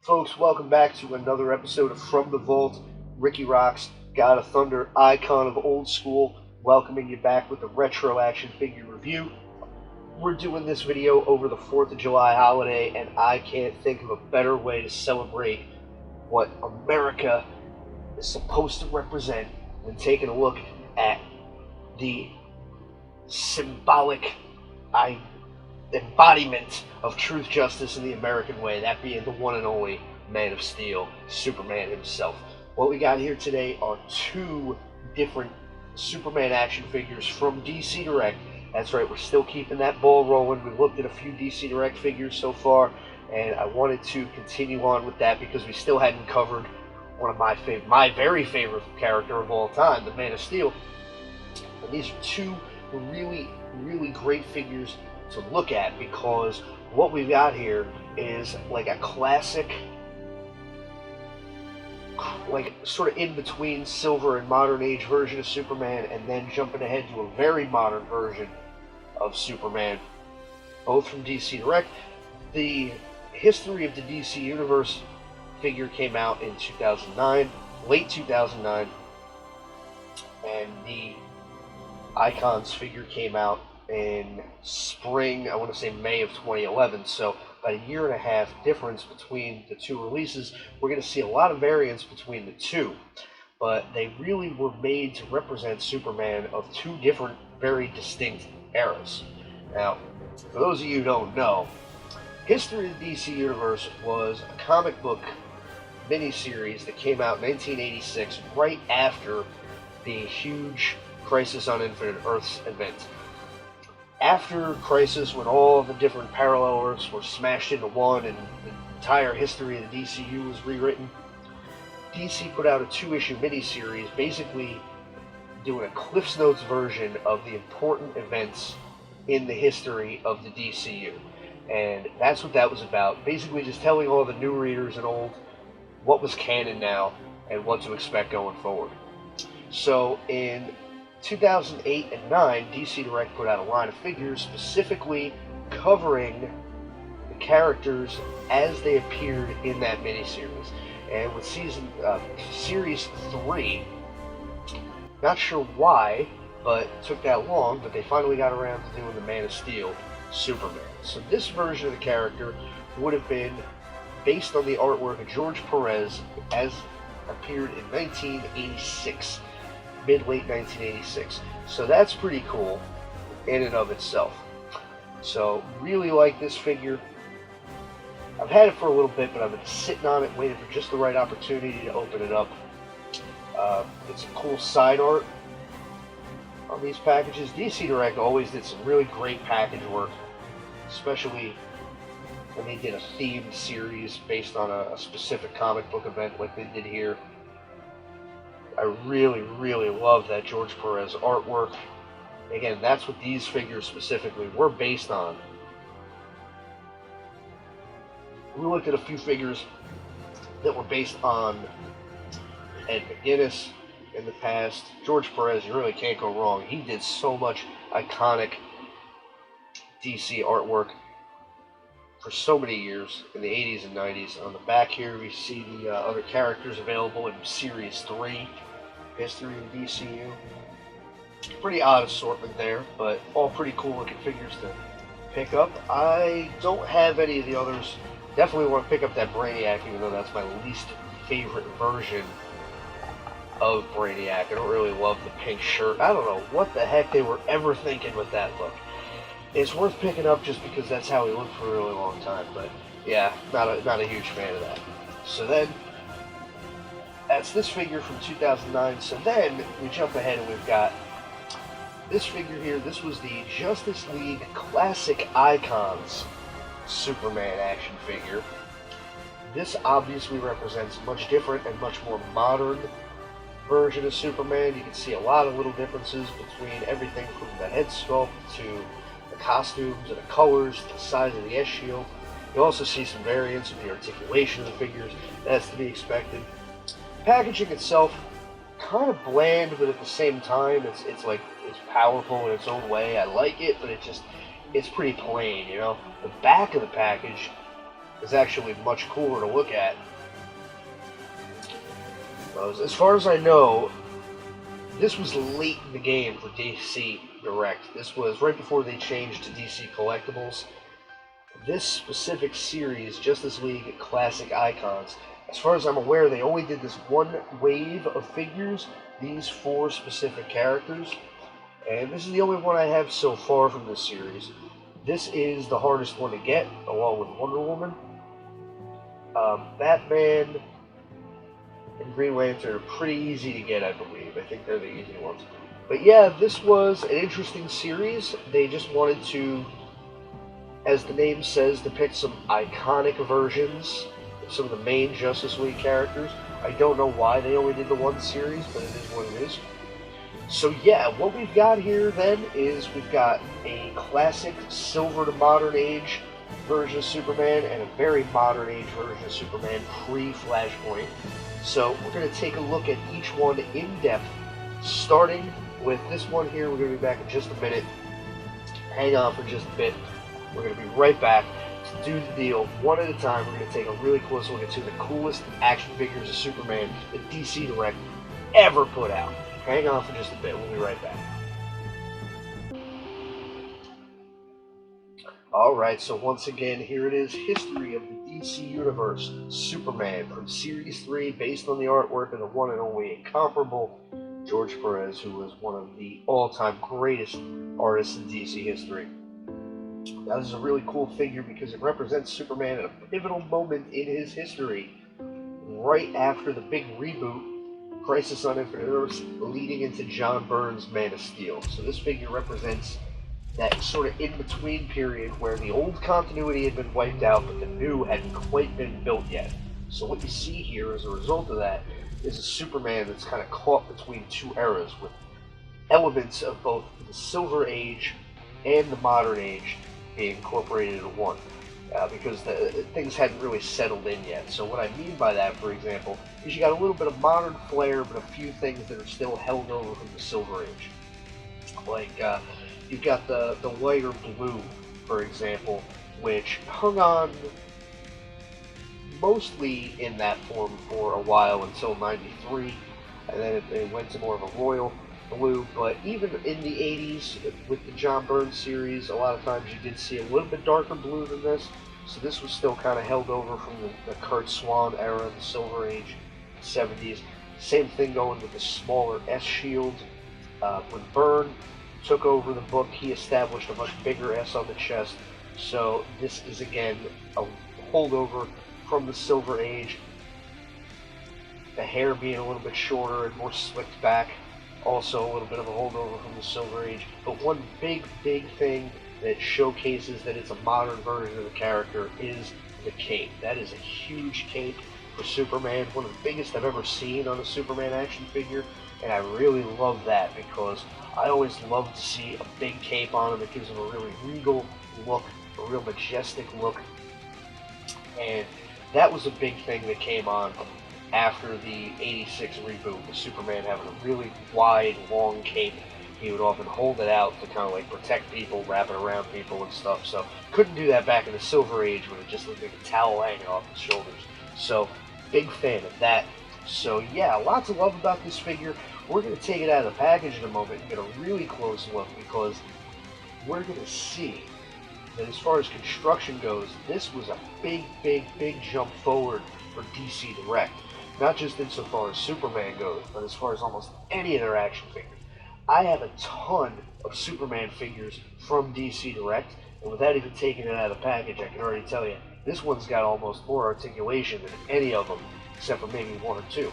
Folks, welcome back to another episode of From the Vault. Ricky Rocks, God of Thunder, icon of old school, welcoming you back with the retro action figure review. We're doing this video over the 4th of July holiday, and I can't think of a better way to celebrate what America is supposed to represent than taking a look at the symbolic embodiment of truth, justice, and the American way, that being the one and only Man of Steel, Superman himself. What we got here today are two different Superman action figures from DC Direct. That's right, we're still keeping that ball rolling. We looked at a few DC Direct figures so far, and I wanted to continue on with that because we still hadn't covered one of my very favorite character of all time, the Man of Steel. And these are two really, really great figures to look at, because what we've got here is like a classic, like sort of in between silver and modern age version of Superman, and then jumping ahead to a very modern version of Superman, both from DC Direct. The History of the DC Universe figure came out in 2009, late 2009, and the Icons figure came out in spring, I want to say May of 2011, so about a year and a half difference between the two releases. We're going to see a lot of variance between the two, but they really were made to represent Superman of two different, very distinct eras. Now, for those of you who don't know, History of the DC Universe was a comic book miniseries that came out in 1986, right after the huge Crisis on Infinite Earths event. After Crisis, when all the different parallel Earths were smashed into one and the entire history of the DCU was rewritten, DC put out a 2-issue miniseries basically doing a Cliff's Notes version of the important events in the history of the DCU. And that's what that was about. Basically just telling all the new readers and old what was canon now and what to expect going forward. So in 2008 and 9, DC Direct put out a line of figures specifically covering the characters as they appeared in that miniseries. And with Series 3, not sure why, but it took that long, but they finally got around to doing the Man of Steel, Superman. So this version of the character would have been based on the artwork of George Perez as appeared in 1986. Mid-late 1986. So that's pretty cool in and of itself. So really like this figure. I've had it for a little bit, but I've been sitting on it waiting for just the right opportunity to open it up. It's some cool side art on these packages. DC Direct always did some really great package work, especially when they did a themed series based on a specific comic book event like they did here. I really, really love that George Perez artwork. Again, that's what these figures specifically were based on. We looked at a few figures that were based on Ed McGuinness in the past. George Perez, you really can't go wrong. He did so much iconic DC artwork for so many years in the 80s and 90s. On the back here, we see the other characters available in Series 3. History of the DCU. Pretty odd assortment there, but all pretty cool looking figures to pick up. I don't have any of the others. Definitely want to pick up that Brainiac, even though that's my least favorite version of Brainiac. I don't really love the pink shirt. I don't know what the heck they were ever thinking with that look. It's worth picking up just because that's how he looked for a really long time, but yeah, not a huge fan of that. So then, that's this figure from 2009. So then we jump ahead and we've got this figure here. This was the Justice League Classic Icons Superman action figure. This obviously represents a much different and much more modern version of Superman. You can see a lot of little differences between everything from the head sculpt to the costumes and the colors to the size of the S-shield. You also see some variance in the articulation of the figures. That's to be expected. Packaging itself, kind of bland, but at the same time, it's powerful in its own way. I like it, but it's pretty plain, you know. The back of the package is actually much cooler to look at. As far as I know, this was late in the game for DC Direct. This was right before they changed to DC Collectibles. This specific series, Justice League Classic Icons, as far as I'm aware, they only did this one wave of figures, these 4 specific characters, and this is the only one I have so far from this series. This is the hardest one to get, along with Wonder Woman. Batman and Green Lantern are pretty easy to get, I believe. I think they're the easy ones. But yeah, this was an interesting series. They just wanted to, as the name says, depict some iconic versions of some of the main Justice League characters. I don't know why they only did the one series, but it is what it is. So yeah, what we've got here then is we've got a classic Silver to Modern Age version of Superman and a very modern age version of Superman pre-Flashpoint. So we're going to take a look at each one in depth, starting with this one here. We're going to be back in just a minute. Hang on for just a bit. We're going to be right back to do the deal one at a time. We're going to take a really close look at 2 of the coolest action figures of Superman that DC Direct ever put out. Hang on for just a bit. We'll be right back. Alright, so once again, here it is, history of the DC Universe, Superman from Series 3, based on the artwork of the one and only incomparable George Perez, who was one of the all-time greatest artists in DC history. Now, this is a really cool figure because it represents Superman at a pivotal moment in his history, right after the big reboot, Crisis on Infinite Earths, leading into John Byrne's Man of Steel. So this figure represents that sort of in-between period where the old continuity had been wiped out, but the new hadn't quite been built yet. So what you see here as a result of that is a Superman that's kind of caught between 2 eras, with elements of both the Silver Age and the Modern Age being incorporated into one, because things hadn't really settled in yet. So what I mean by that, for example, is you got a little bit of modern flair, but a few things that are still held over from the Silver Age. Like, you've got the lighter blue, for example, which hung on mostly in that form for a while until '93, and then it went to more of a royal blue. But even in the '80s, with the John Byrne series, a lot of times you did see a little bit darker blue than this, so this was still kind of held over from the Kurt Swan era, the Silver Age, '70s. Same thing going with the smaller S shield. When Byrne took over the book, he established a much bigger S on the chest, so this is again a holdover from the Silver Age. The hair being a little bit shorter and more slicked back, also a little bit of a holdover from the Silver Age. But one big thing that showcases that it's a modern version of the character is the cape. That is a huge cape for Superman, one of the biggest I've ever seen on a Superman action figure, and I really love that because I always love to see a big cape on him. It gives him a really regal look, a real majestic look, and that was a big thing that came on after the '86 reboot, with Superman having a really wide, long cape. He would often hold it out to kind of like protect people, wrap it around people and stuff. So couldn't do that back in the Silver Age when it just looked like a towel hanging off his shoulders. So big fan of that. So yeah, lots of love about this figure. We're going to take it out of the package in a moment and get a really close look, because we're going to see that as far as construction goes, this was a big jump forward for DC Direct. Not just insofar as Superman goes, but as far as almost any of their action figures. I have a ton of Superman figures from DC Direct, and without even taking it out of the package, I can already tell you, this one's got almost more articulation than any of them, except for maybe 1 or 2.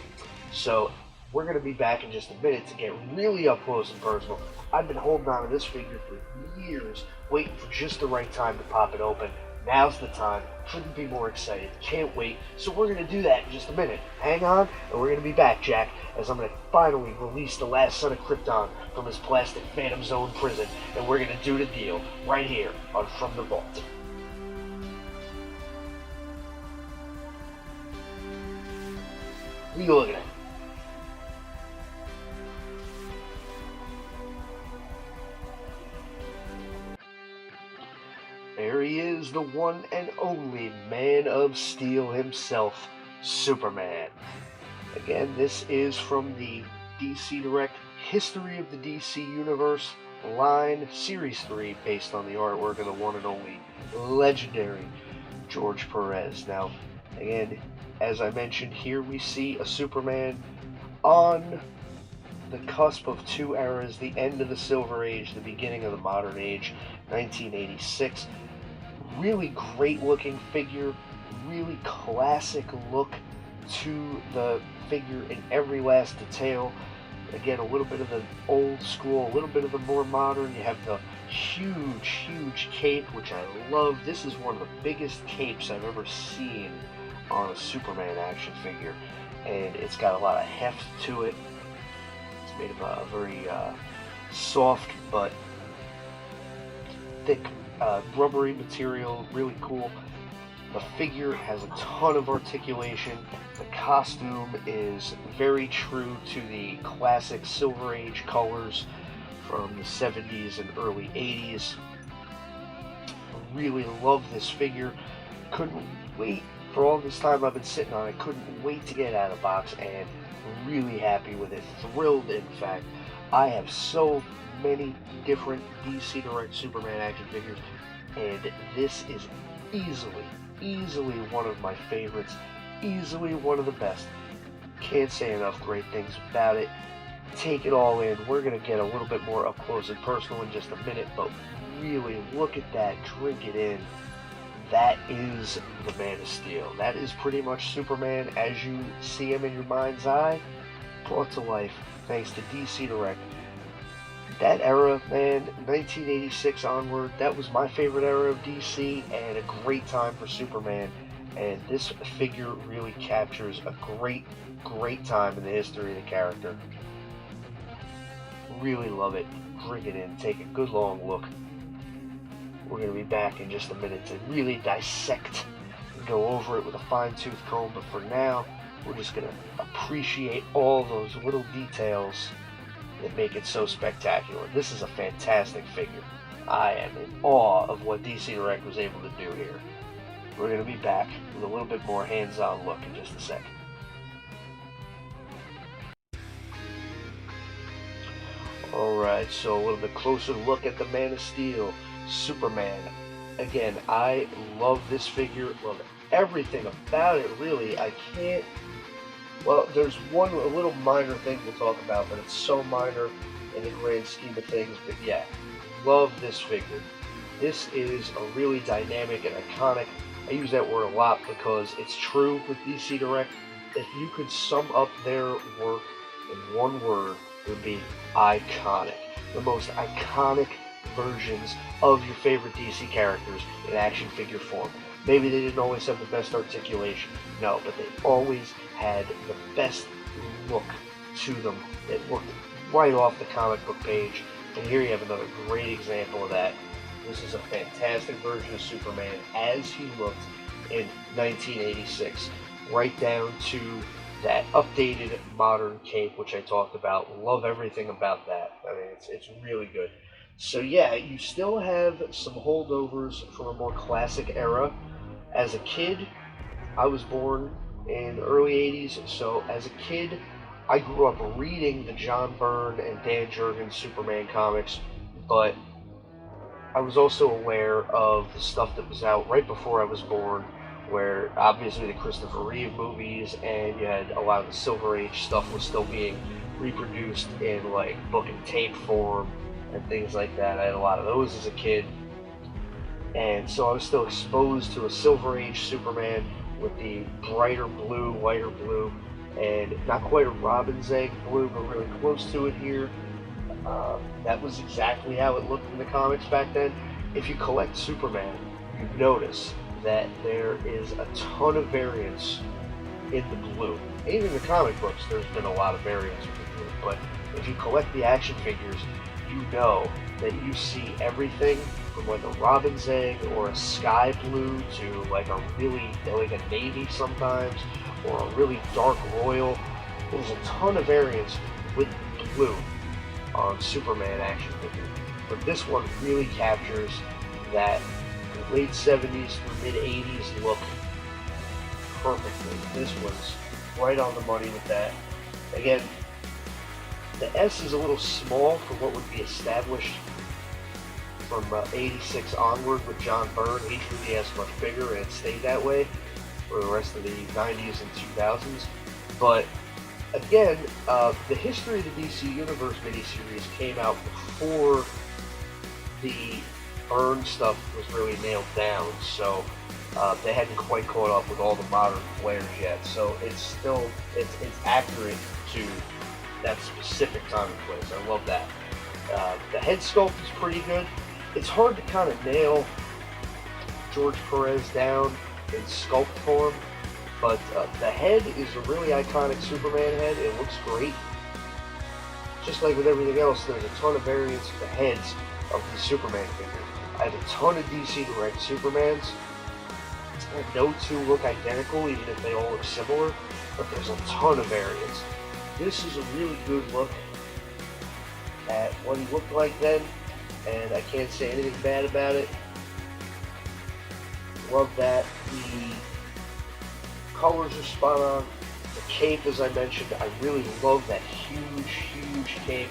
So we're going to be back in just a minute to get really up close and personal. I've been holding on to this figure for years, waiting for just the right time to pop it open. Now's the time. Couldn't be more excited. Can't wait. So we're going to do that in just a minute. Hang on, and we're going to be back, Jack, as I'm going to finally release the last son of Krypton from his plastic Phantom Zone prison, and we're going to do the deal right here on From the Vault. What are you looking at? there he is, the one and only Man of Steel himself, Superman. Again, this is from the DC Direct History of the DC Universe line, Series 3, based on the artwork of the one and only legendary George Perez. Now, again, as I mentioned, here we see a Superman on the cusp of two eras, the end of the Silver Age, the beginning of the Modern Age, 1986. Really great looking figure, really classic look to the figure in every last detail. Again, a little bit of the old school, a little bit of the more modern. You have the huge cape, which I love. This is one of the biggest capes I've ever seen on a Superman action figure, and it's got a lot of heft to it. It's made of a very soft but thick rubbery material, really cool. The figure has a ton of articulation. The costume is very true to the classic Silver Age colors from the 70s and early 80s. Really love this figure. Couldn't wait for all this time I've been sitting on it. Couldn't wait to get it out of the box, and really happy with it. Thrilled, in fact. I have so many different DC Direct Superman action figures, and this is easily one of my favorites, easily one of the best. Can't say enough great things about it. Take it all in. We're going to get a little bit more up close and personal in just a minute, but really look at that, drink it in. That is the Man of Steel. That is pretty much Superman as you see him in your mind's eye, brought to life thanks to DC Direct. That era, man, 1986 onward, that was my favorite era of DC, and a great time for Superman. And this figure really captures a great time in the history of the character. Really love it. Drink it in. Take a good long look. We're going to be back in just a minute to really dissect and go over it with a fine-tooth comb, but for now, we're just going to appreciate all those little details that make it so spectacular. This is a fantastic figure. I am in awe of what DC Direct was able to do here. We're going to be back with a little bit more hands-on look in just a second. Alright, so a little bit closer look at the Man of Steel, Superman. Again, I love this figure, love everything about it, really. I can't... Well, there's a little minor thing we'll talk about, but it's so minor in the grand scheme of things. But yeah, love this figure. This is a really dynamic and iconic. I use that word a lot because it's true with DC Direct. If you could sum up their work in one word, it would be iconic. The most iconic versions of your favorite DC characters in action figure form. Maybe they didn't always have the best articulation, no, but they always had the best look to them. It looked right off the comic book page, and here you have another great example of that. This is a fantastic version of Superman as he looked in 1986, right down to that updated modern cape, which I talked about. Love everything about that. I mean, it's really good. So yeah, you still have some holdovers from a more classic era. As a kid, I was born in the early 80s, so as a kid, I grew up reading the John Byrne and Dan Jurgens Superman comics, but I was also aware of the stuff that was out right before I was born, where obviously the Christopher Reeve movies, and you had a lot of the Silver Age stuff was still being reproduced in like book and tape form and things like that. I had a lot of those as a kid, and so I was still exposed to a Silver Age Superman with the brighter blue, lighter blue, and not quite a robin's egg blue, but really close to it here. That was exactly how it looked in the comics back then. If you collect Superman, you notice that there is a ton of variance in the blue. Even in the comic books, there's been a lot of variance with the blue, but if you collect the action figures, you know that you see everything from like a robin's egg or a sky blue to like a really, like a navy sometimes, or a really dark royal. There's a ton of variance with blue on Superman action figures, but this one really captures that the late 70s through mid 80s look perfectly. This was right on the money with that. Again, the S is a little small for what would be established from 86 onward with John Byrne. He drew the S much bigger, and it stayed that way for the rest of the 90s and 2000s. But again, the History of the DC Universe miniseries came out before the Byrne stuff was really nailed down, so they hadn't quite caught up with all the modern flares yet. So it's accurate to that specific time and place. I love that. The head sculpt is pretty good. It's hard to kind of nail George Perez down in sculpt form, but the head is a really iconic Superman head. It looks great. Just like with everything else, there's a ton of variants of the heads of these Superman figures. I have a ton of DC Direct Supermans. No two look identical, even if they all look similar, but there's a ton of variants. This is a really good look at what he looked like then, and I can't say anything bad about it. Love that. The colors are spot on. The cape, as I mentioned, I really love that huge cape.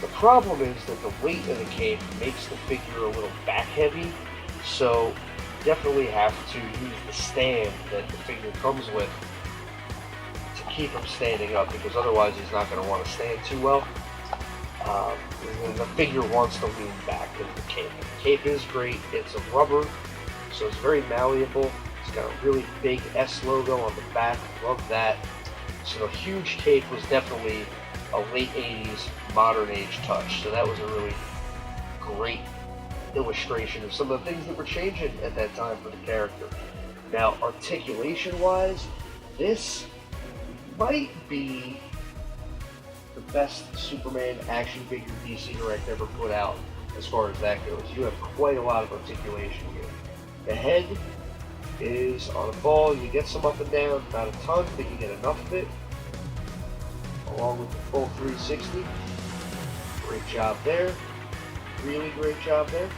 The problem is that the weight of the cape makes the figure a little back heavy, so definitely have to use the stand that the figure comes with to keep him standing up, because otherwise he's not going to want to stand too well. The figure wants to lean back in the cape. The cape is great. It's a rubber, so it's very malleable. It's got a really big S logo on the back. Love that. So the huge cape was definitely a late 80s modern age touch. So that was a really great illustration of some of the things that were changing at that time for the character. Now, articulation-wise, this might be the best Superman action figure DC Direct ever put out as far as that goes. You have quite a lot of articulation here. The head is on a ball. You get some up and down, not a ton, but you get enough of it, along with the full 360. Great job there. Really great job there.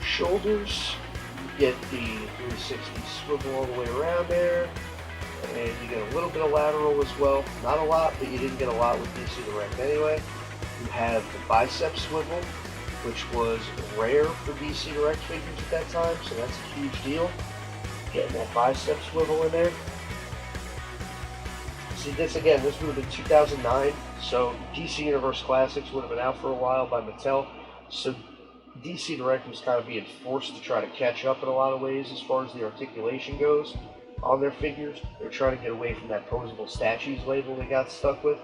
Shoulders, you get the 360 swivel all the way around there, and you get a little bit of lateral as well. Not a lot, but you didn't get a lot with DC Direct anyway. You have the bicep swivel, which was rare for DC Direct figures at that time, so that's a huge deal. Getting that bicep swivel in there. See, this would have been 2009, so DC Universe Classics would have been out for a while by Mattel, so DC Direct was kind of being forced to try to catch up in a lot of ways as far as the articulation goes on their figures. They're trying to get away from that posable statues label they got stuck with.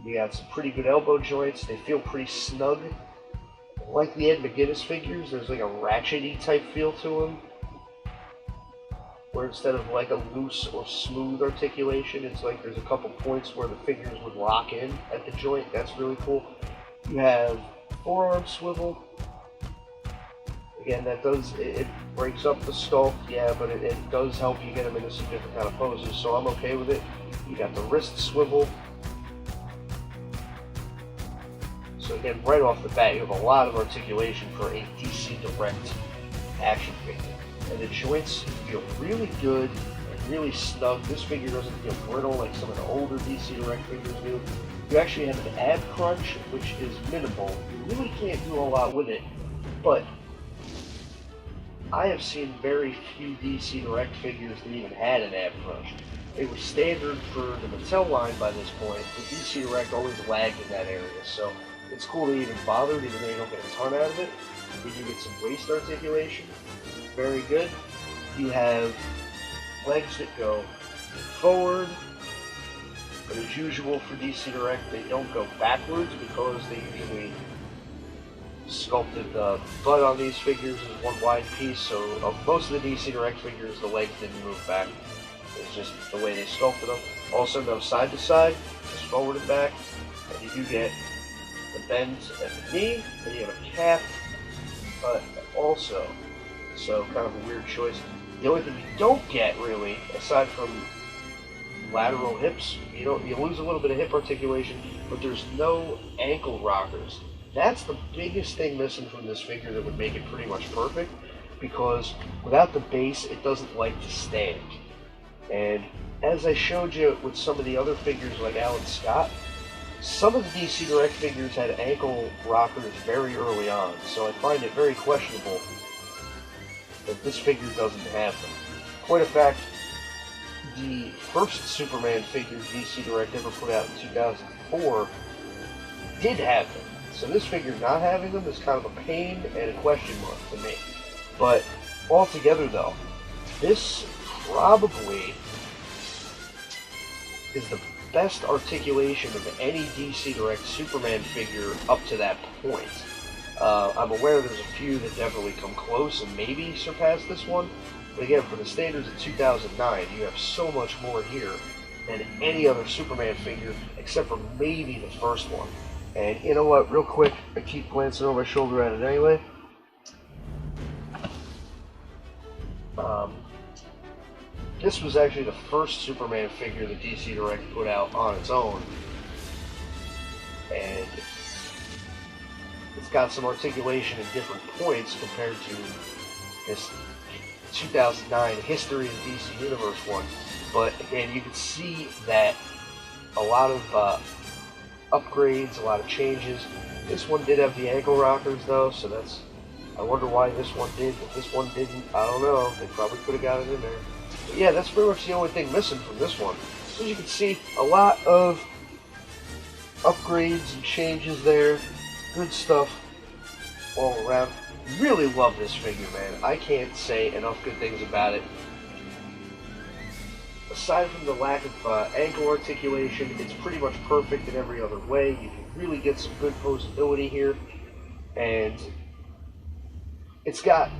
You got some pretty good elbow joints. They feel pretty snug. Like the Ed McGuinness figures, there's like a ratchety type feel to them, where instead of like a loose or smooth articulation, it's like there's a couple points where the figures would lock in at the joint. That's really cool. You have forearm swivel. Again, it breaks up the sculpt, yeah, but it does help you get them into some different kind of poses, so I'm okay with it. You got the wrist swivel. So again, right off the bat, you have a lot of articulation for a DC Direct action figure. And the joints feel really good and really snug. This figure doesn't feel brittle like some of the older DC Direct figures do. You actually have an ab crunch, which is minimal. You really can't do a lot with it, but I have seen very few DC Direct figures that even had an ab crunch. They were standard for the Mattel line by this point, but DC Direct always lagged in that area, so it's cool they even bothered, even though you don't get a ton out of it. You do get some waist articulation. Very good. You have legs that go forward, but as usual for DC Direct, they don't go backwards because they usually sculpted the butt on these figures as one wide piece, so most of the DC Direct figures, the legs didn't move back. It's just the way they sculpted them. Also no side to side, just forward and back. And you do get the bends at the knee, and you have a calf also. So kind of a weird choice. The only thing you don't get really, aside from lateral hips, you lose a little bit of hip articulation, but there's no ankle rockers. That's the biggest thing missing from this figure that would make it pretty much perfect, because without the base, it doesn't like to stand. And as I showed you with some of the other figures like Alan Scott, some of the DC Direct figures had ankle rockers very early on, so I find it very questionable that this figure doesn't have them. Point of fact, the first Superman figure DC Direct ever put out in 2004 did have them. So this figure not having them is kind of a pain and a question mark to me. But altogether though, this probably is the best articulation of any DC Direct Superman figure up to that point. I'm aware there's a few that definitely come close and maybe surpass this one, but again, for the standards of 2009, you have so much more here than any other Superman figure, except for maybe the first one. And you know what, real quick, I keep glancing over my shoulder at it anyway. This was actually the first Superman figure that DC Direct put out on its own. And it's got some articulation at different points compared to this 2009 History of DC Universe one. But again, you can see that a lot of upgrades, a lot of changes. This one did have the ankle rockers though, so that's, I wonder why this one did, but this one didn't. I don't know. They probably could have got it in there. But yeah, that's pretty much the only thing missing from this one. So as you can see, a lot of upgrades and changes there. Good stuff all around. Really love this figure, man. I can't say enough good things about it. Aside from the lack of ankle articulation, it's pretty much perfect in every other way. You can really get some good posability here. And it's got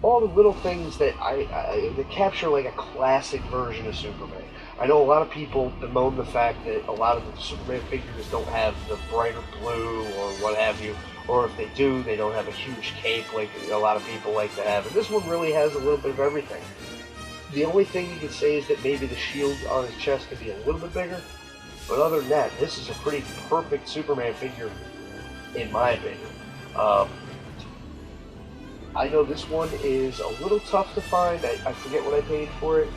all the little things that that capture like a classic version of Superman. I know a lot of people bemoan the fact that a lot of the Superman figures don't have the brighter blue or what have you, or if they do, they don't have a huge cape like a lot of people like to have. And this one really has a little bit of everything. The only thing you can say is that maybe the shield on his chest could be a little bit bigger, but other than that, this is a pretty perfect Superman figure, in my opinion. I know this one is a little tough to find. I forget what I paid for it,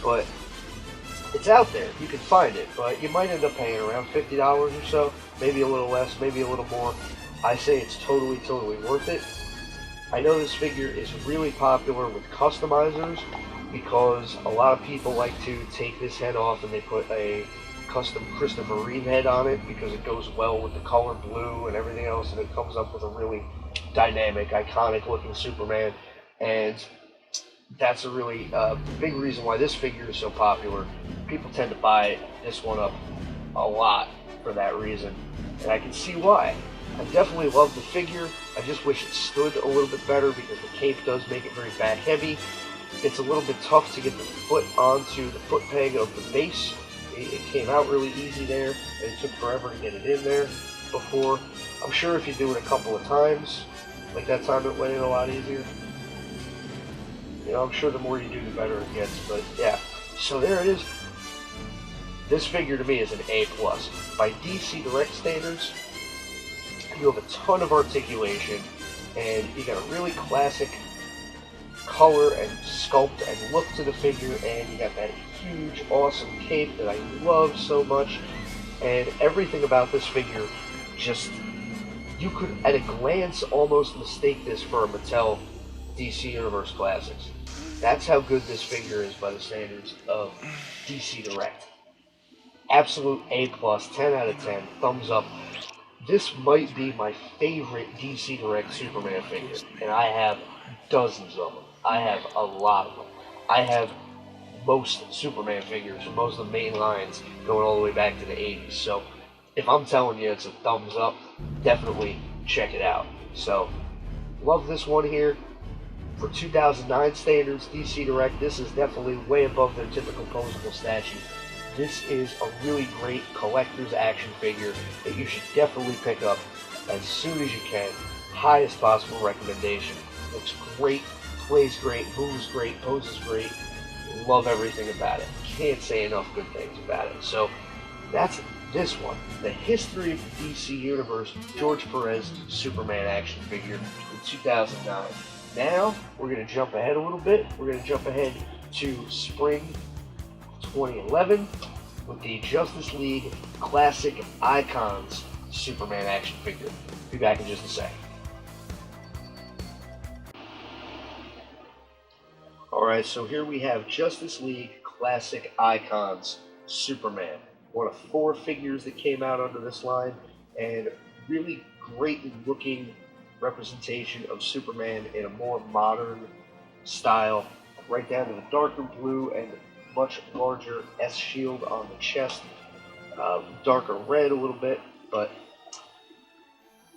but it's out there. You can find it, but you might end up paying around $50 or so, maybe a little less, maybe a little more. I say it's totally worth it. I know this figure is really popular with customizers because a lot of people like to take this head off and they put a custom Christopher Reeve head on it because it goes well with the color blue and everything else, and it comes up with a really dynamic, iconic looking Superman. And that's a really big reason why this figure is so popular. People tend to buy this one up a lot for that reason, and I can see why. I definitely love the figure. I just wish it stood a little bit better because the cape does make it very back heavy. It's a little bit tough to get the foot onto the foot peg of the base. It came out really easy there, and it took forever to get it in there before. I'm sure if you do it a couple of times, like that time it went in a lot easier. You know, I'm sure the more you do, the better it gets. But yeah, so there it is. This figure to me is an A+. By DC Direct standards, you have a ton of articulation, and you got a really classic color and sculpt and look to the figure, and you got that huge, awesome cape that I love so much, and everything about this figure just, you could at a glance almost mistake this for a Mattel DC Universe Classics. That's how good this figure is by the standards of DC Direct. Absolute A+, 10 out of 10, thumbs up. This might be my favorite DC Direct Superman figure, and I have dozens of them. I have a lot of them. I have most Superman figures from most of the main lines going all the way back to the 80s. So if I'm telling you it's a thumbs up, definitely check it out. So love this one here. For 2009 standards, DC Direct, this is definitely way above their typical posable statue. This is a really great collector's action figure that you should definitely pick up as soon as you can. Highest possible recommendation. Looks great, plays great, moves great, poses great. Love everything about it. Can't say enough good things about it. So that's this one, the History of the DC Universe, George Perez Superman action figure in 2009. Now, we're going to jump ahead a little bit. We're going to jump ahead to spring 2011 with the Justice League Classic Icons Superman action figure. Be back in just a second. Alright, so here we have Justice League Classic Icons Superman. One of 4 figures that came out under this line, and really great looking representation of Superman in a more modern style, right down to the darker blue and much larger S shield on the chest, darker red a little bit, but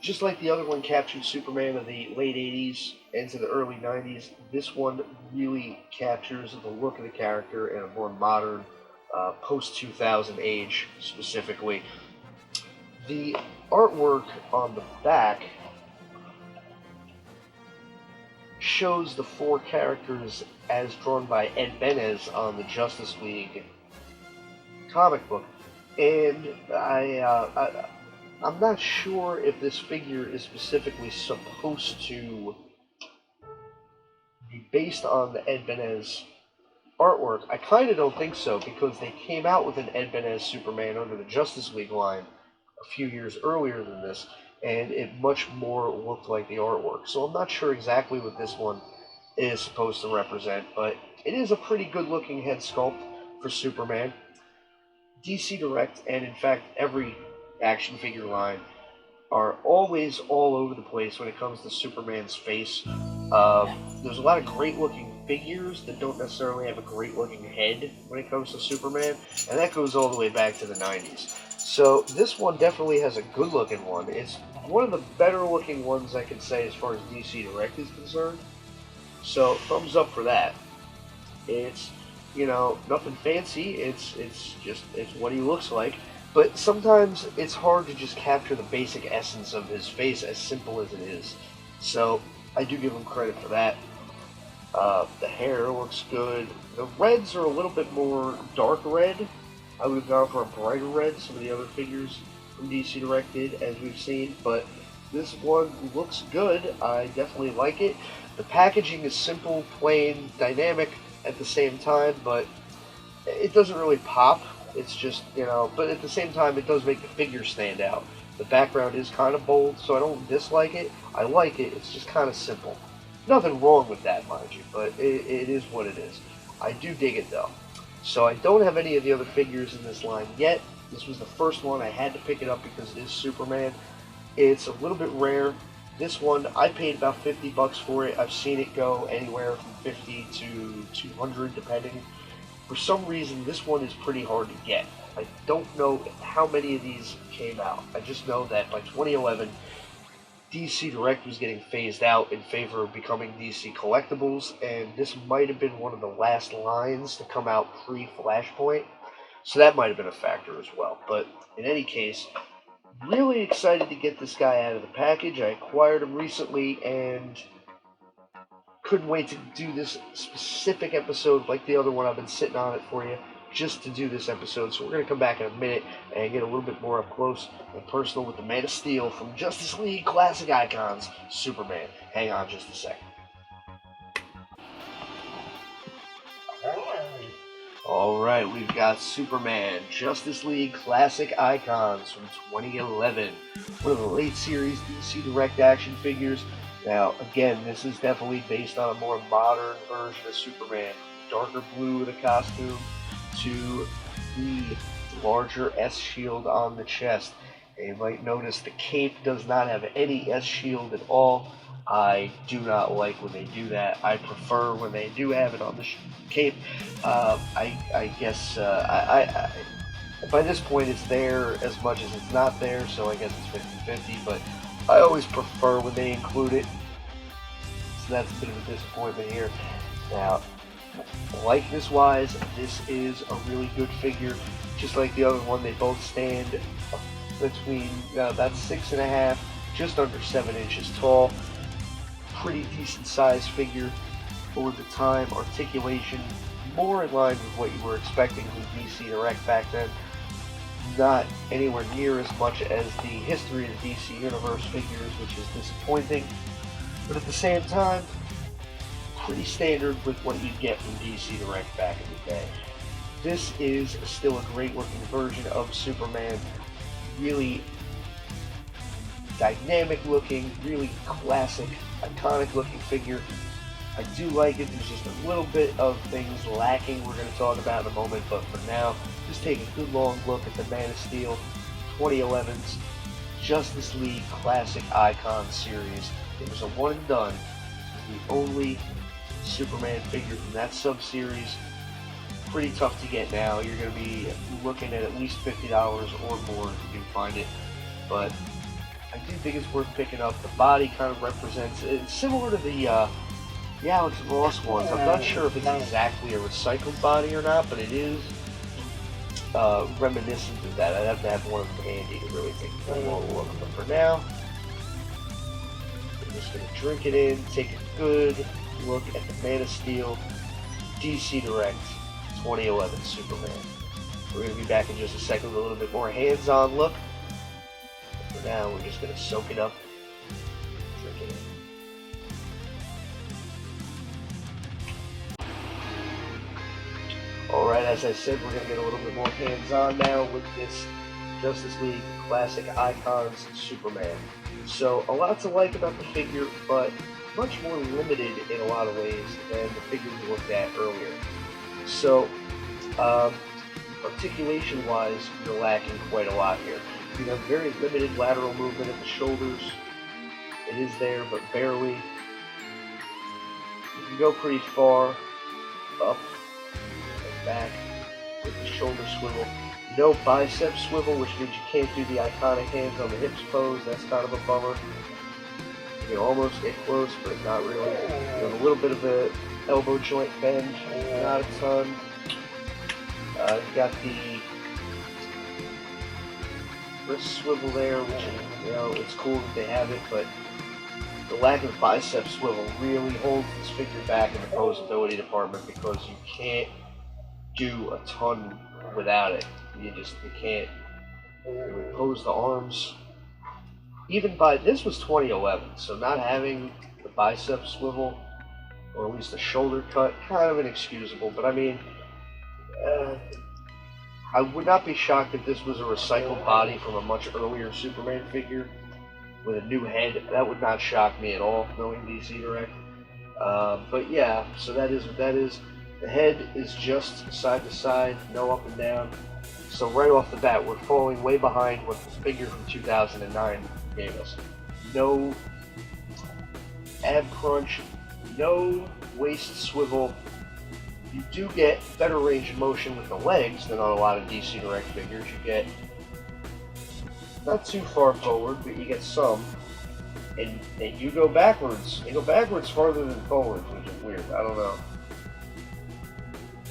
just like the other one captured Superman of the late 80s into the early 90s, this one really captures the look of the character in a more modern, post-2000 age specifically. The artwork on the back shows the 4 characters as drawn by Ed Benes on the Justice League comic book, and I'm not sure if this figure is specifically supposed to be based on the Ed Benes artwork. I kind of don't think so, because they came out with an Ed Benes Superman under the Justice League line a few years earlier than this, and it much more looked like the artwork. So I'm not sure exactly what this one is supposed to represent, but it is a pretty good looking head sculpt for Superman. DC Direct, and in fact every action figure line, are always all over the place when it comes to Superman's face. There's a lot of great looking figures that don't necessarily have a great looking head when it comes to Superman, and that goes all the way back to the 90s. So this one definitely has a good looking one. It's one of the better looking ones I can say as far as DC Direct is concerned. So thumbs up for that. It's, you know, nothing fancy. It's what he looks like. But sometimes it's hard to just capture the basic essence of his face, as simple as it is. So I do give him credit for that. The hair looks good. The reds are a little bit more dark red. I would have gone for a brighter red. Some of the other figures from DC Direct did, as we've seen. But this one looks good. I definitely like it. The packaging is simple, plain, dynamic at the same time, but it doesn't really pop. It's just, you know, but at the same time, it does make the figure stand out. The background is kind of bold, so I don't dislike it. I like it. It's just kind of simple. Nothing wrong with that, mind you, but it is what it is. I do dig it, though. So I don't have any of the other figures in this line yet. This was the first one. I had to pick it up because it is Superman. It's a little bit rare. This one, I paid about 50 bucks for it. I've seen it go anywhere from 50 to 200, depending. For some reason, this one is pretty hard to get. I don't know how many of these came out. I just know that by 2011, DC Direct was getting phased out in favor of becoming DC Collectibles, and this might have been one of the last lines to come out pre-Flashpoint, so that might have been a factor as well. But in any case, really excited to get this guy out of the package. I acquired him recently, and couldn't wait to do this specific episode like the other one. I've been sitting on it for you just to do this episode. So we're going to come back in a minute and get a little bit more up close and personal with the Man of Steel from Justice League Classic Icons, Superman. Hang on just a second. Alright, we've got Superman, Justice League Classic Icons from 2011. One of the late series DC Direct action figures. Now, again, this is definitely based on a more modern version of Superman. Darker blue of the costume to the larger S shield on the chest. And you might notice the cape does not have any S shield at all. I do not like when they do that. I prefer when they do have it on the cape. I guess by this point it's there as much as it's not there, so I guess it's 50-50, but I always prefer when they include it. So that's a bit of a disappointment here. Now, likeness-wise, this is a really good figure. Just like the other one, they both stand between about 6.5, just under 7 inches tall. Pretty decent sized figure for the time. Articulation more in line with what you were expecting from DC Direct back then. not anywhere near as much as the history of the DC Universe figures, which is disappointing. But at the same time, pretty standard with what you'd get from DC Direct back in the day. This is still a great looking version of Superman. Really dynamic looking, really classic, iconic looking figure. I do like it. There's just a little bit of things lacking we're going to talk about in a moment, but for now, just take a good long look at the Man of Steel 2011's Justice League Classic Icon series. It was a one and done. It was the only Superman figure from that sub-series. Pretty tough to get now. You're going to be looking at least $50 or more if you can find it, but I do think it's worth picking up. The body kind of represents, it's similar to the Alex Ross ones. I'm not sure if it's exactly a recycled body or not, but it is reminiscent of that. I'd have to have one of them handy to really take a long look. But for now, I'm just going to drink it in, take a good look at the Man of Steel DC Direct 2011 Superman. We're going to be back in just a second with a little bit more hands-on look. But for now, we're just going to soak it up, drink it in. Alright, as I said, we're going to get a little bit more hands-on now with this Justice League Classic Icons Superman. So, a lot to like about the figure, but much more limited in a lot of ways than the figure we looked at earlier. So, articulation-wise, you're lacking quite a lot here. You have very limited lateral movement at the shoulders. It is there, but barely. You can go pretty far up and back with the shoulder swivel. No bicep swivel, which means you can't do the iconic hands on the hips pose. That's kind of a bummer. You can almost get close, but not really. You have a little bit of a elbow joint bend, not a ton. You got the wrist swivel there, which, you know, it's cool that they have it, but the lack of bicep swivel really holds this figure back in the posability department because you can't do a ton without it. You can't really pose the arms. Even this was 2011, so not having the bicep swivel, or at least the shoulder cut, kind of inexcusable, but I mean, I would not be shocked if this was a recycled body from a much earlier Superman figure with a new head. That would not shock me at all, knowing DC Direct. But yeah, so that is what that is. The head is just side to side, no up and down. So right off the bat, we're falling way behind what the figure from 2009 gave us. No ab crunch, no waist swivel. You do get better range of motion with the legs than on a lot of DC Direct figures. You get not too far forward, but you get some. And you go backwards. They go backwards farther than forwards, which is weird. I don't know.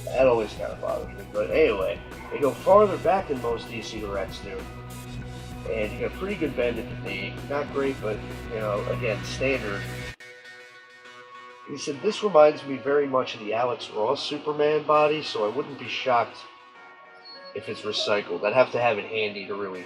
That always kind of bothers me. But anyway, they go farther back than most DC Directs do. And you got pretty good bend at the knee. Not great, but, you know, again, standard. He said, this reminds me very much of the Alex Ross Superman body, so I wouldn't be shocked if it's recycled. I'd have to have it handy to really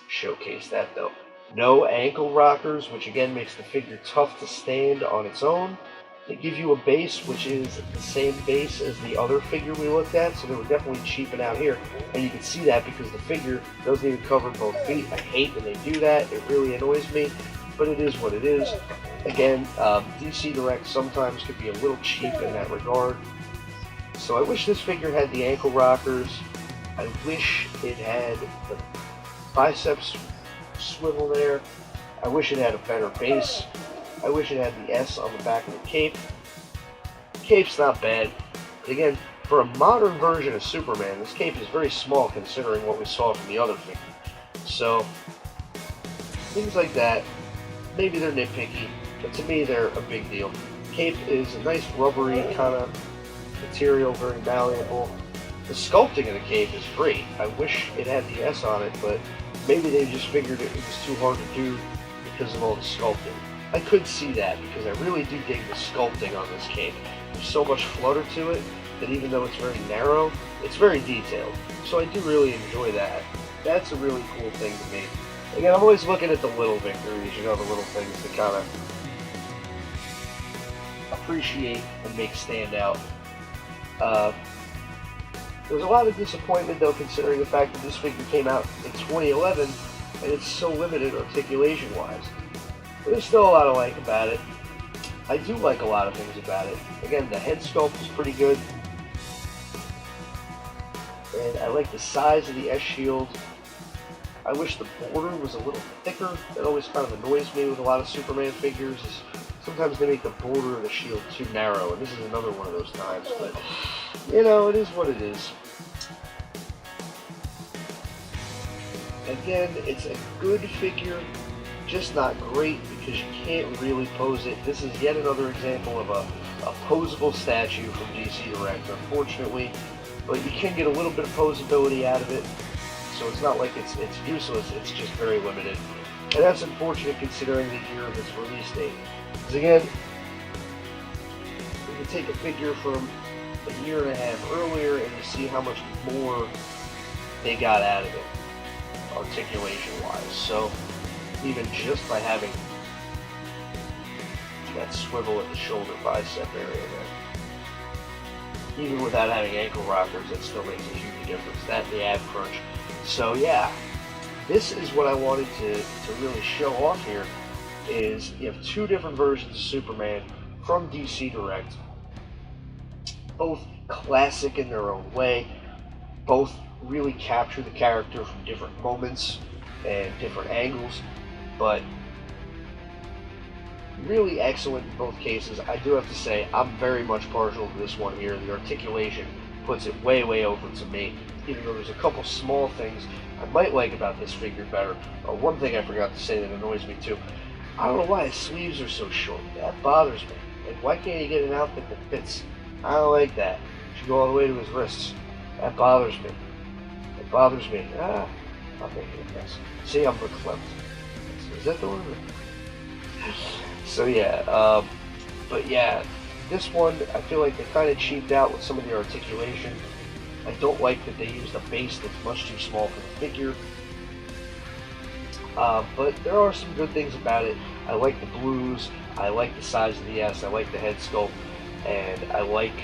showcase that, though. No ankle rockers, which again makes the figure tough to stand on its own. They give you a base, which is the same base as the other figure we looked at, so they were definitely cheaping out here. And you can see that because the figure doesn't even cover both feet. I hate when they do that. It really annoys me, but it is what it is. Again, DC Direct sometimes could be a little cheap in that regard. So I wish this figure had the ankle rockers. I wish it had the biceps swivel there. I wish it had a better base. I wish it had the S on the back of the cape. The cape's not bad. But again, for a modern version of Superman, this cape is very small considering what we saw from the other figure. So, things like that, maybe they're nitpicky, but to me they're a big deal. Cape is a nice rubbery kind of material, very malleable. The sculpting of the cape is great. I wish it had the S on it, but maybe they just figured it was too hard to do because of all the sculpting. I could see that because I really do dig the sculpting on this cape. There's so much flutter to it, that even though it's very narrow, it's very detailed. So I do really enjoy that. That's a really cool thing to me. Again, I'm always looking at the little victories, the little things to kind of appreciate and make stand out. There's a lot of disappointment, though, considering the fact that this figure came out in 2011 and it's so limited articulation-wise. But there's still a lot I like about it. I do like a lot of things about it. Again, the head sculpt is pretty good. And I like the size of the S-shield. I wish the border was a little thicker. That always kind of annoys me with a lot of Superman figures. Is sometimes they make the border of the shield too narrow, and this is another one of those times. But, it is what it is. Again, it's a good figure, just not great because you can't really pose it. This is yet another example of a posable statue from DC Direct, unfortunately. But you can get a little bit of posability out of it. So it's not like it's useless, it's just very limited. And that's unfortunate considering the year of its release date. Because again, you can take a figure from a year and a half earlier and you see how much more they got out of it, articulation-wise. So even just by having that swivel at the shoulder bicep area there, even without having ankle rockers, that still makes a huge difference. That and the ab crunch. So yeah, this is what I wanted to really show off here, is you have two different versions of Superman from DC Direct, both classic in their own way, both really capture the character from different moments and different angles, but really excellent in both cases. I do have to say, I'm very much partial to this one here. The articulation puts it way, way over to me, even though there's a couple small things I might like about this figure better. One thing I forgot to say that annoys me too, I don't know why his sleeves are so short. That bothers me. Like, why can't he get an outfit that fits? I don't like that. It should go all the way to his wrists. That bothers me. It bothers me. I'll make it a mess. See, I'm verklempt. Is that the word? So yeah, but yeah, this one, I feel like they kind of cheaped out with some of the articulation. I don't like that they used a base that's much too small for the figure. But there are some good things about it. I like the blues, I like the size of the S, I like the head sculpt, and I like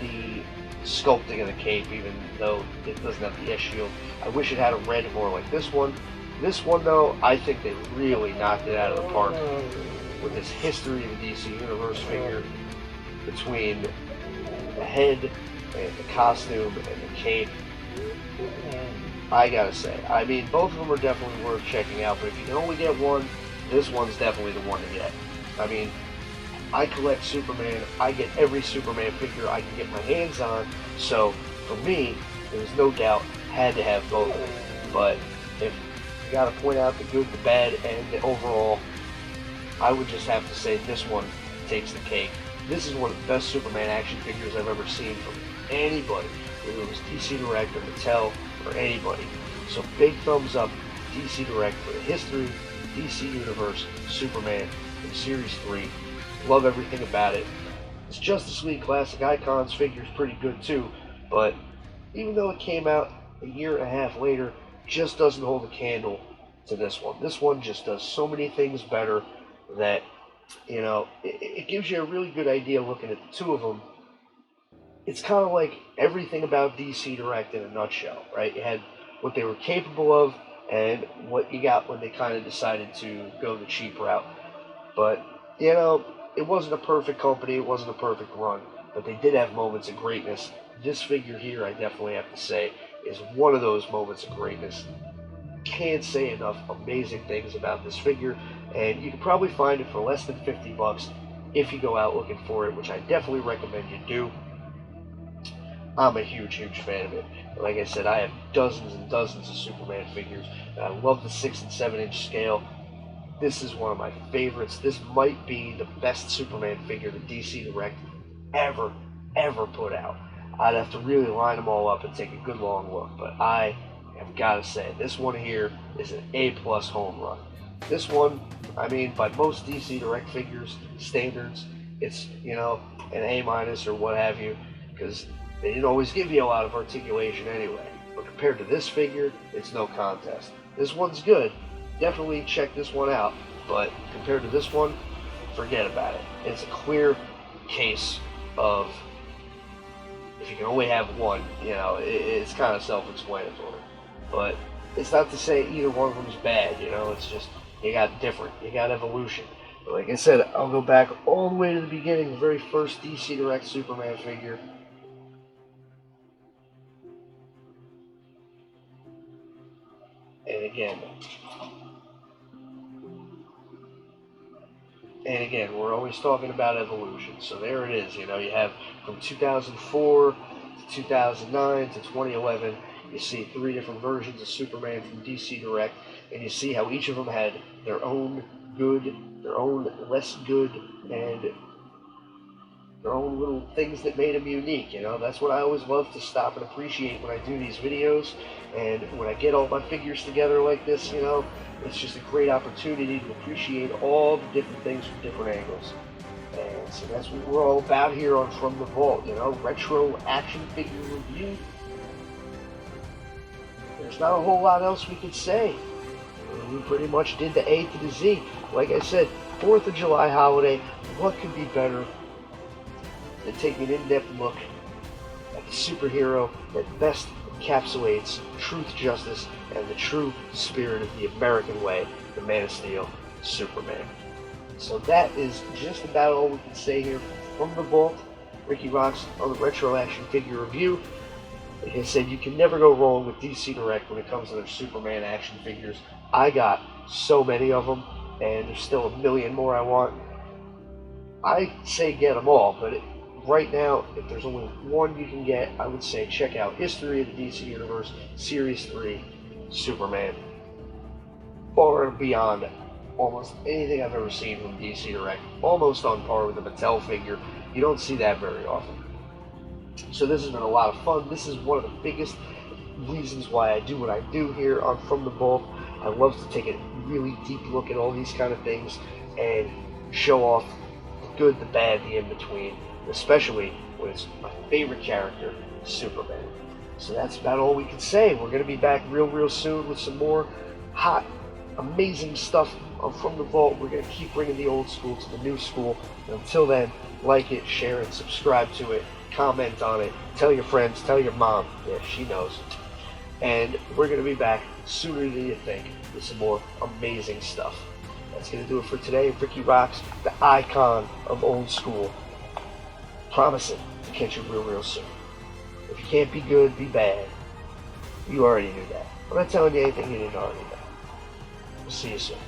the sculpting of the cape, even though it doesn't have the S shield. I wish it had a red more like this one. This one, though, I think they really knocked it out of the park with this history of the DC Universe figure between the head and the costume and the cape. I gotta say, I mean, both of them are definitely worth checking out, but if you can only get one, this one's definitely the one to get. I mean, I collect Superman, I get every Superman figure I can get my hands on, so for me, there's no doubt, had to have both of them. But if you gotta point out the good, the bad, and the overall, I would just have to say this one takes the cake. This is one of the best Superman action figures I've ever seen from anybody, whether it was DC Direct or Mattel or anybody. So big thumbs up, DC Direct, for the history, DC Universe, Superman, in Series 3. Love everything about it. This Justice League Classic Icons figure is pretty good too, but even though it came out a year and a half later, just doesn't hold a candle to this one. This one just does so many things better that, it gives you a really good idea looking at the two of them. It's kind of like everything about DC Direct in a nutshell, right? You had what they were capable of and what you got when they kind of decided to go the cheap route. But, it wasn't a perfect company, it wasn't a perfect run, but they did have moments of greatness. This figure here, I definitely have to say, is one of those moments of greatness. Can't say enough amazing things about this figure, and you can probably find it for less than $50 if you go out looking for it, which I definitely recommend you do. I'm a huge, huge fan of it. Like I said, I have dozens and dozens of Superman figures, and I love the 6 and 7 inch scale. This is one of my favorites. This might be the best Superman figure that DC Direct ever put out. I'd have to really line them all up and take a good long look, but I have got to say, this one here is an A+ home run. This one, I mean, by most DC Direct figures standards, it's, an A- or what have you, because They didn't always give you a lot of articulation anyway, but compared to this figure, it's no contest. This one's good. Definitely check this one out, but compared to this one, forget about it. It's a clear case of if you can only have one, it's kind of self-explanatory. But it's not to say either one of them is bad, it's just you got different, you got evolution. But like I said, I'll go back all the way to the beginning, the very first DC Direct Superman figure. And again, we're always talking about evolution. So there it is. You have from 2004 to 2009 to 2011. You see 3 different versions of Superman from DC Direct, and you see how each of them had their own good, their own less good, and their own little things that made them unique. That's what I always love to stop and appreciate when I do these videos. And when I get all my figures together like this, it's just a great opportunity to appreciate all the different things from different angles. And so that's what we're all about here on From the Vault, retro action figure review. There's not a whole lot else we could say. We pretty much did the A to the Z. Like I said, 4th of July holiday, what could be better than taking an in-depth look at the superhero that best encapsulates truth, justice, and the true spirit of the American way, the Man of Steel, Superman. So that is just about all we can say here from the vault. Ricky Rocks on the Retro Action Figure Review. Like I said, you can never go wrong with DC Direct when it comes to their Superman action figures. I got so many of them, and there's still a million more I want. I say get them all, but right now, if there's only one you can get, I would say check out History of the DC Universe, Series 3, Superman. Far and beyond almost anything I've ever seen from DC Direct. Almost on par with the Mattel figure. You don't see that very often. So this has been a lot of fun. This is one of the biggest reasons why I do what I do here on From the Vault. I love to take a really deep look at all these kind of things and show off the good, the bad, the in-between, especially when it's my favorite character, Superman. So that's about all we can say. We're going to be back real soon with some more hot, amazing stuff From the Vault. We're going to keep bringing the old school to the new school. And until then, like it, share it, subscribe to it, comment on it, tell your friends, tell your mom. Yeah, she knows. And we're going to be back sooner than you think with some more amazing stuff. That's going to do it for today. Ricky Rocks, the icon of old school. Promising to catch you real soon. If you can't be good, be bad. You already knew that. I'm not telling you anything you didn't already know. We'll see you soon.